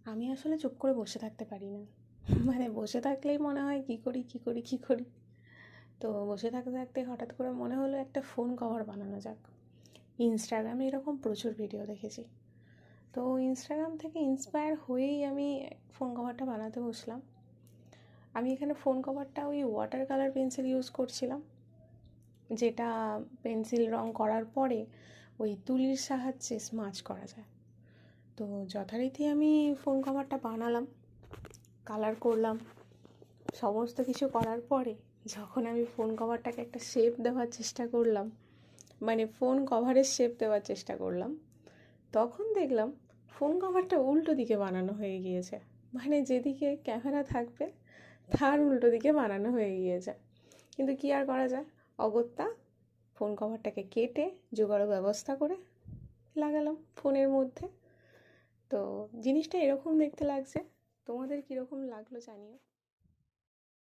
আমি আসলে চুপ করে বসে থাকতে পারি না। মানে বসে থাকলেই মনে হয় কী করি কী করি কী করি। তো বসে থাকতে থাকতে হঠাৎ করে মনে হলো একটা ফোন কভার বানানো যাক। ইনস্টাগ্রামে এরকম প্রচুর ভিডিও দেখেছি। তো ইনস্টাগ্রাম থেকে ইন্সপায়ার হয়েই আমি ফোন কভারটা বানাতে বসলাম। আমি এখানে ফোন কভারটা ওই ওয়াটার কালার পেন্সিল ইউজ করছিলাম, যেটা পেন্সিল রং করার পরে ওই তুলির সাহায্যে স্মাচ করা যায়। তো যথারীতি আমি ফোন কভারটা বানালাম, কালার করলাম, সমস্ত কিছু করার পরে যখন আমি ফোন কভারটাকে একটা শেপ দেওয়ার চেষ্টা করলাম, মানে ফোন কভারের শেপ দেওয়ার চেষ্টা করলাম, তখন দেখলাম ফোন কভারটা উল্টো দিকে বানানো হয়ে গিয়েছে। মানে যেদিকে ক্যামেরা থাকবে তার উল্টো দিকে বানানো হয়ে গিয়েছে। কিন্তু কী আর করা যায়, অগত্যা ফোন কভারটাকে কেটে জোগাড় ব্যবস্থা করে লাগালাম ফোনের মধ্যে। তো জিনিসটা এরকম দেখতে লাগছে। তোমাদের কীরকম লাগলো জানিও।